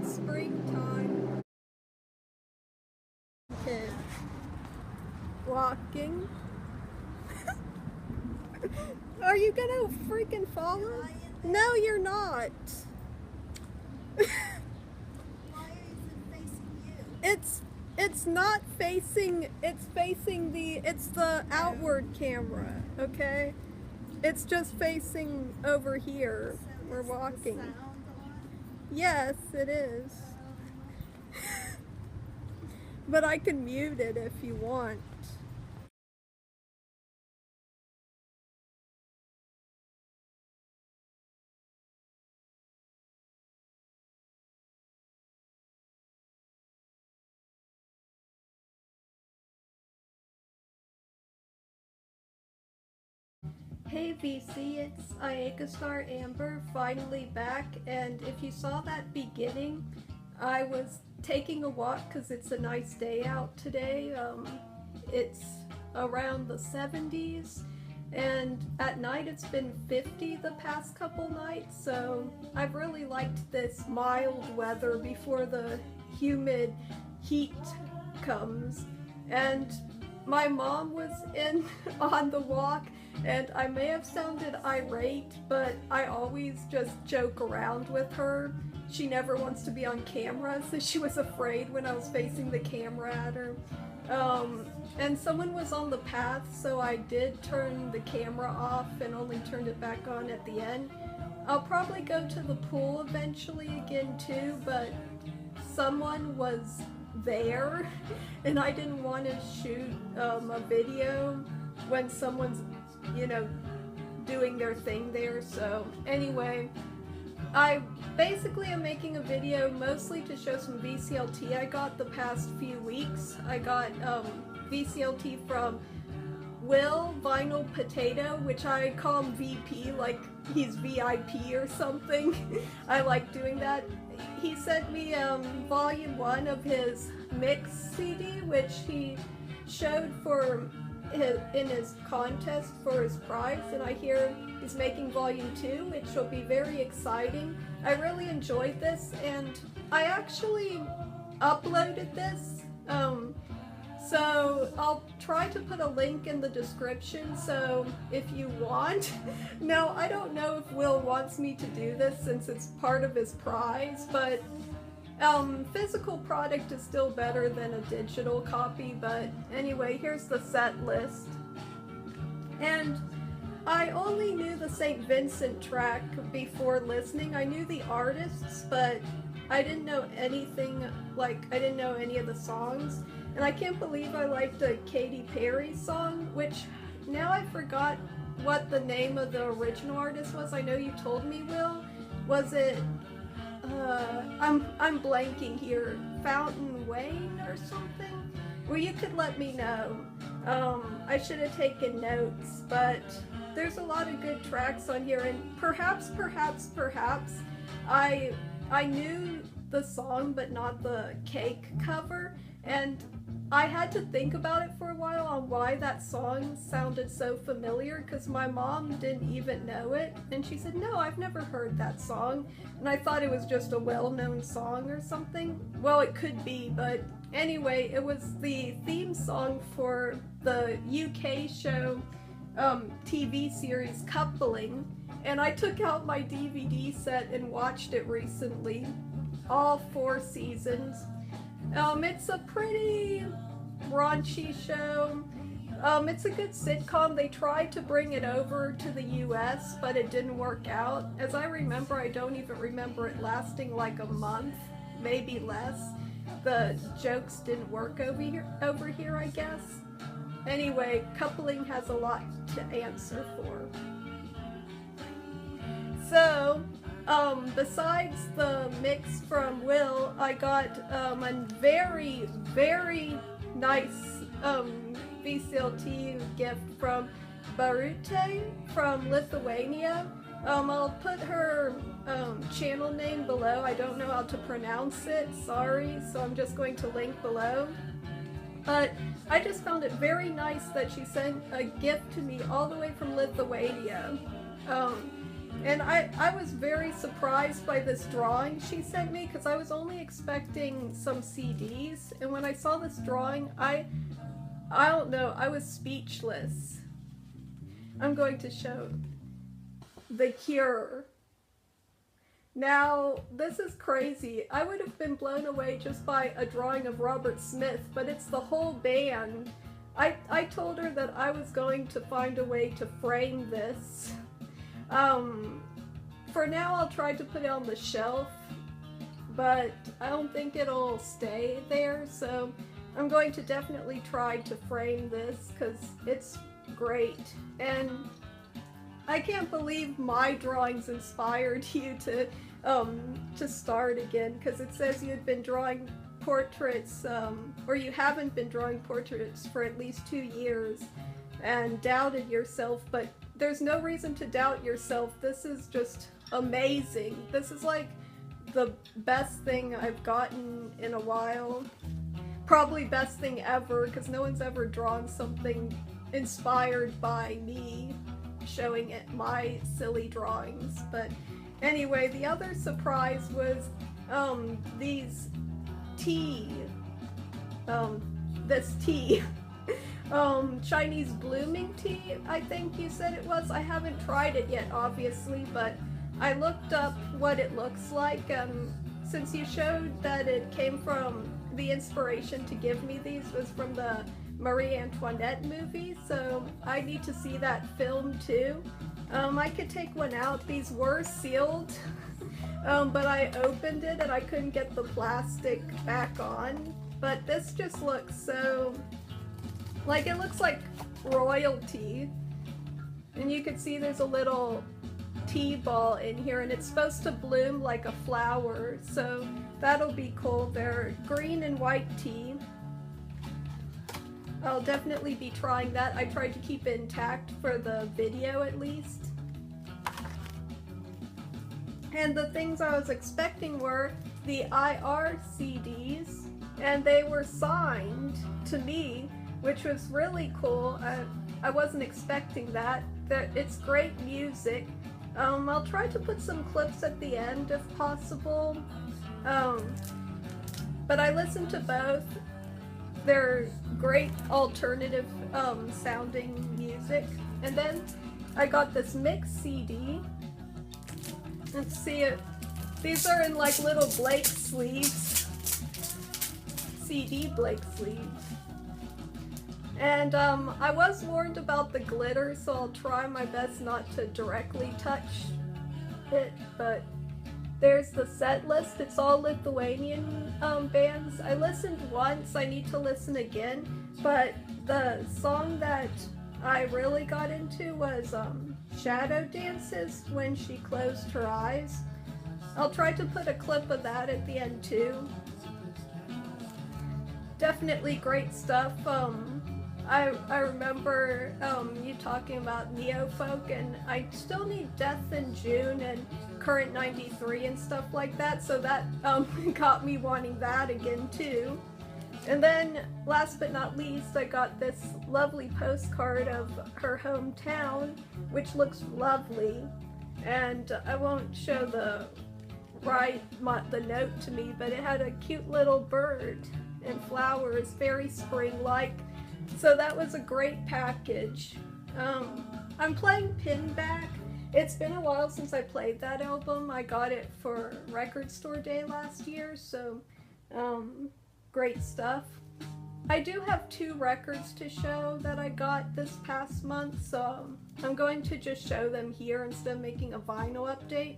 springtime. Okay. Walking. Are you gonna freaking follow? No, you're not. It's not facing, it's facing it's the outward camera, okay? It's just facing over here. We're walking. Yes, it is. But I can mute it if you want. Hey VC, it's Hackensack Amber, finally back, and if you saw that beginning, I was taking a walk because it's a nice day out today. It's around the 70s, and at night it's been 50 the past couple nights, so I've really liked this mild weather before the humid heat comes. And my mom was in on the walk, and I may have sounded irate, but I always just joke around with her. She never wants to be on camera, so she was afraid when I was facing the camera at her. And someone was on the path, so I did turn the camera off and only turned it back on at the end. I'll probably go to the pool eventually again too, but someone was there and I didn't want to shoot a video when someone's, you know, doing their thing there. So anyway, I basically am making a video mostly to show some VCLT I got the past few weeks. I got VCLT from Will Vinyl Potato, which I call him VP, like he's VIP or something. I like doing that. He sent me volume 1 of his mix CD, which he showed for in his contest for his prize, and I hear he's making volume 2, which will be very exciting. I really enjoyed this, and I actually uploaded this, so I'll try to put a link in the description, so if you want. No, I don't know if Will wants me to do this since it's part of his prize, but physical product is still better than a digital copy. But anyway, here's the set list. And I only knew the St. Vincent track before listening. I knew the artists, but I didn't know anything, like I didn't know any of the songs. And I can't believe I liked a Katy Perry song, which now I forgot what the name of the original artist was. I know you told me, Will. Was it I'm blanking here. Fountain Wayne or something? Well, you could let me know. I should have taken notes, but there's a lot of good tracks on here, and perhaps I knew the song but not the Cake cover, and I had to think about it for a while on why that song sounded so familiar, because my mom didn't even know it, and she said, no, I've never heard that song, and I thought it was just a well-known song or something. Well, it could be, but anyway, it was the theme song for the UK show TV series Coupling, and I took out my DVD set and watched it recently, all 4 seasons. It's a pretty raunchy show. It's a good sitcom. They tried to bring it over to the US, but it didn't work out. As I remember, I don't even remember it lasting like a month, maybe less. The jokes didn't work over here, I guess. Anyway, Coupling has a lot to answer for. So, besides the mix from Will, I got a very, very nice VCLT gift from Birute from Lithuania. I'll put her channel name below. I don't know how to pronounce it, sorry, so I'm just going to link below. But I just found it very nice that she sent a gift to me all the way from Lithuania. And I was very surprised by this drawing she sent me because I was only expecting some CDs, and when I saw this drawing, I don't know, I was speechless. I'm going to show The Cure. Now, this is crazy. I would have been blown away just by a drawing of Robert Smith, but it's the whole band. I told her that I was going to find a way to frame this. For now I'll try to put it on the shelf, but I don't think it'll stay there, so I'm going to definitely try to frame this because it's great. And I can't believe my drawings inspired you to start again, because it says you had been drawing portraits, or you haven't been drawing portraits for at least 2 years and doubted yourself, but there's no reason to doubt yourself. This is just amazing. This is like the best thing I've gotten in a while. Probably best thing ever, because no one's ever drawn something inspired by me showing it my silly drawings. But anyway, the other surprise was these tea. This tea. Chinese blooming tea, I think you said it was. I haven't tried it yet, obviously, but I looked up what it looks like. Since you showed that it came from, the inspiration to give me these was from the Marie Antoinette movie, so I need to see that film too. I could take one out. These were sealed, but I opened it and I couldn't get the plastic back on. But this just looks so... like, it looks like royalty. And you can see there's a little tea ball in here, and it's supposed to bloom like a flower, so that'll be cool. They're green and white tea. I'll definitely be trying that. I tried to keep it intact for the video at least. And the things I was expecting were the IR CDs, and they were signed to me, which was really cool. I wasn't expecting that. It's great music. I'll try to put some clips at the end if possible. But I listened to both. They're great alternative sounding music. And then I got this mix CD. Let's see it. These are in like little Blake sleeves. CD Blake sleeves. And I was warned about the glitter, so I'll try my best not to directly touch it, but there's the set list. It's all Lithuanian bands. I listened once, I need to listen again, but the song that I really got into was Shadow Dances, When She Closed Her Eyes. I'll try to put a clip of that at the end too. Definitely great stuff. I remember you talking about neo-folk, and I still need Death in June and Current 93 and stuff like that, so that got me wanting that again too. And then, last but not least, I got this lovely postcard of her hometown, which looks lovely. And I won't show the note to me, but it had a cute little bird and flowers, very spring-like. So that was a great package. I'm playing Pinback. It's been a while since I played that album. I got it for Record Store Day last year, so great stuff. I do have 2 records to show that I got this past month, so I'm going to just show them here instead of making a vinyl update.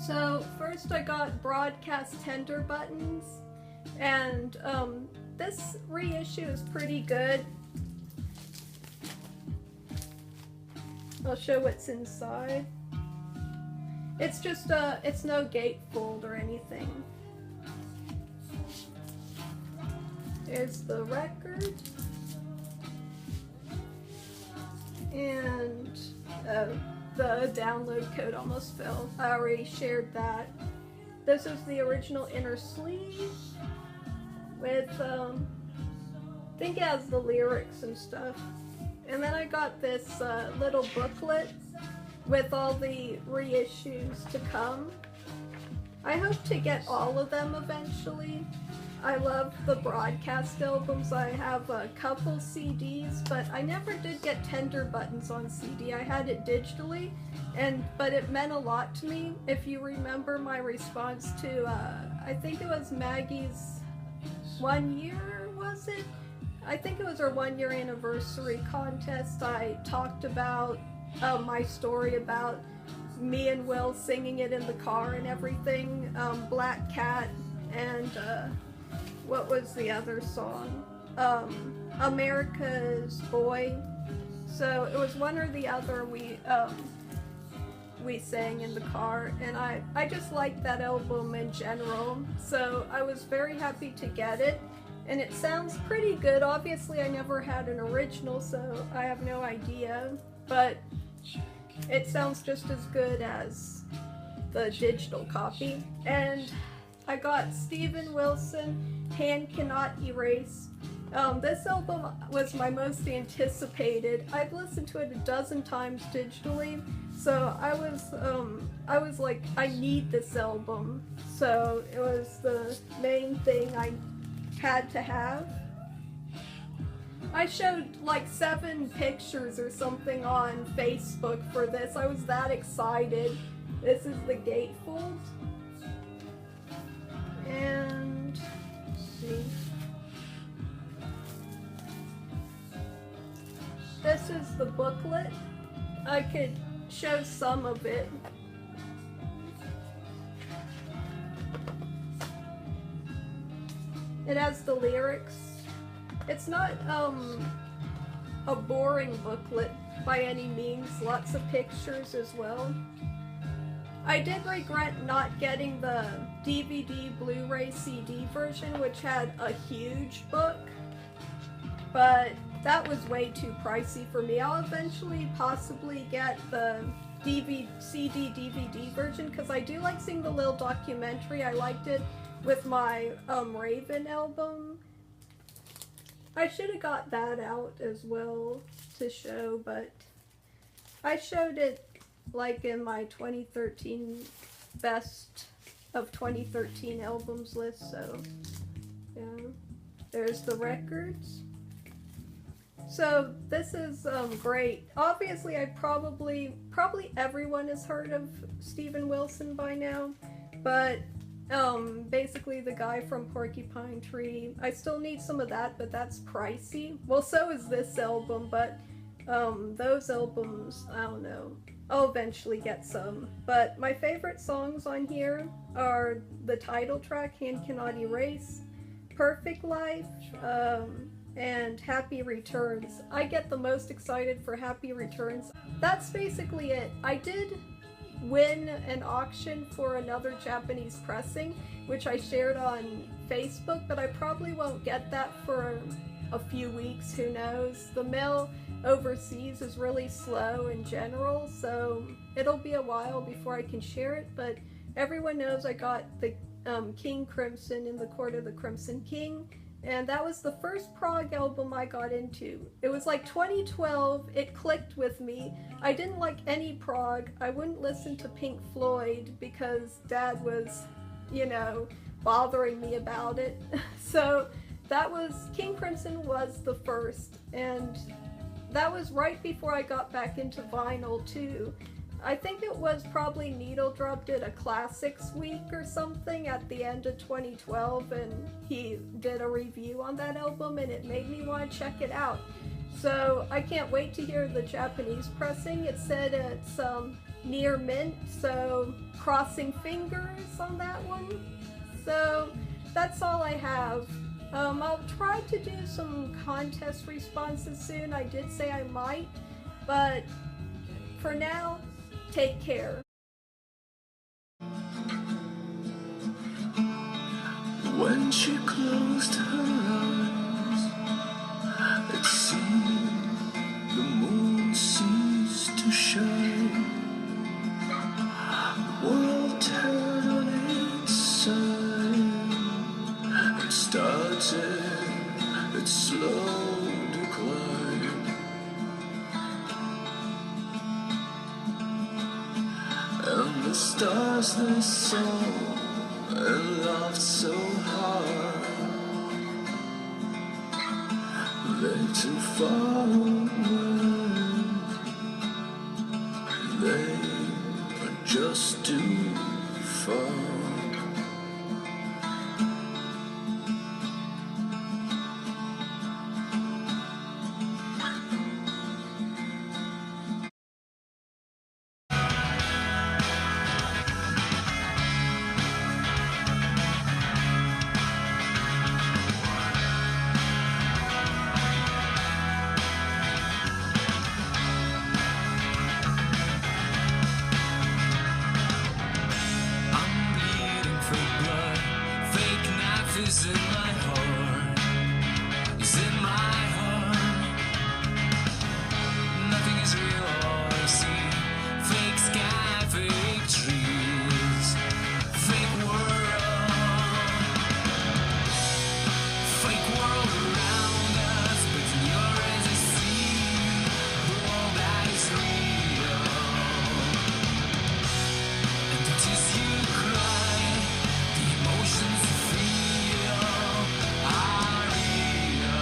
So first I got Broadcast Tender Buttons, and this reissue is pretty good. I'll show what's inside. It's just it's no gatefold or anything. There's the record. And the download code almost fell. I already shared that. This is the original inner sleeve with, I think it has the lyrics and stuff. And then I got this little booklet with all the reissues to come. I hope to get all of them eventually. I love the broadcast albums. I have a couple CDs, but I never did get Tender Buttons on CD. I had it digitally, but it meant a lot to me. If you remember my response to, I think it was Maggie's 1 year, was it? I think it was her 1 year anniversary contest. I talked about my story about me and Will singing it in the car and everything. Black Cat and what was the other song? America's Boy. So it was one or the other we sang in the car, and I just liked that album in general, so I was very happy to get it, and it sounds pretty good. Obviously I never had an original, so I have no idea, but it sounds just as good as the digital copy. And I got Steven Wilson, Hand.Cannot.Erase. This album was my most anticipated. I've listened to it a dozen times digitally, so I was like, I need this album. So it was the main thing I had to have. I showed like 7 pictures or something on Facebook for this. I was that excited. This is the gatefold. And let's see. This is the booklet. I could show some of it. It has the lyrics. It's not a boring booklet by any means. Lots of pictures as well. I did regret not getting the DVD, Blu-ray, CD version, which had a huge book, but that was way too pricey for me. I'll eventually possibly get the CD, DVD version, because I do like seeing the little documentary. I liked it with my Raven album. I should have got that out as well to show, but I showed it like in my 2013 best of 2013 albums list, so yeah. There's the records. So this is great. Obviously I probably everyone has heard of Steven Wilson by now, but basically the guy from Porcupine Tree. I still need some of that, but that's pricey. Well, so is this album, but those albums, I don't know. I'll eventually get some. But my favorite songs on here are the title track, Hand.Cannot.Erase, Perfect Life, and Happy Returns. I get the most excited for Happy Returns. That's basically it. I did win an auction for another Japanese pressing, which I shared on Facebook, but I probably won't get that for a few weeks, who knows. The mail overseas is really slow in general, so it'll be a while before I can share it, but everyone knows I got the King Crimson in the Court of the Crimson King, and that was the first prog album I got into. It was like 2012, it clicked with me. I didn't like any prog. I wouldn't listen to Pink Floyd because Dad was, you know, bothering me about it. So that was, King Crimson was the first, and that was right before I got back into vinyl too. I think it was probably Needle Drop did a classics week or something at the end of 2012, and he did a review on that album, and it made me want to check it out. So I can't wait to hear the Japanese pressing. It said it's near mint, so crossing fingers on that one. So that's all I have. I'll try to do some contest responses soon. I did say I might, but for now, take care. When she closed her eyes, it seemed the moon ceased to shine. The world turned on its side and started its slow decline. stars they saw and laughed so hard. They're too far away. They are just too far. Is in my heart, is in my heart. Nothing is real, all I see. Fake sky, fake trees, fake world around us. But in your eyes I see the world that is real. And the tears you cry, the emotions you feel are real.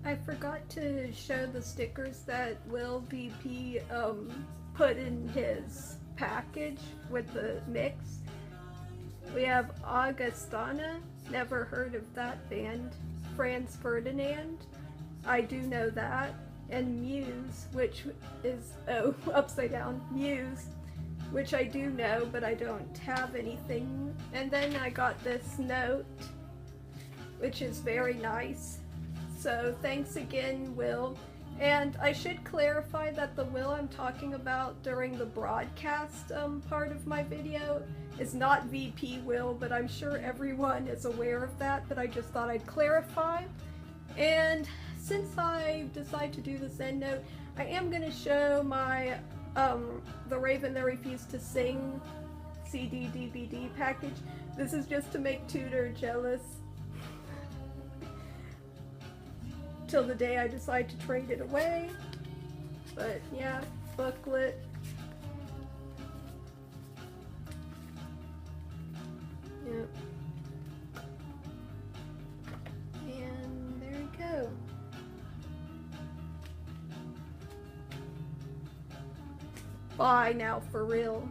I forgot to show the stickers that Will VP put in his package with the mix. We have Augustana, never heard of that band. Franz Ferdinand, I do know that. And Muse, which is, oh, upside down, Muse, which I do know, but I don't have anything. And then I got this note, which is very nice. So thanks again, Will. And I should clarify that the Will I'm talking about during the broadcast part of my video is not VP Will, but I'm sure everyone is aware of that, but I just thought I'd clarify. And since I decided to do this end note, I am going to show my The Raven That Refused to Sing CD DVD package. This is just to make Tudor jealous. Till the day I decide to trade it away. But yeah, booklet. Yep. And there you go. Bye now, for real.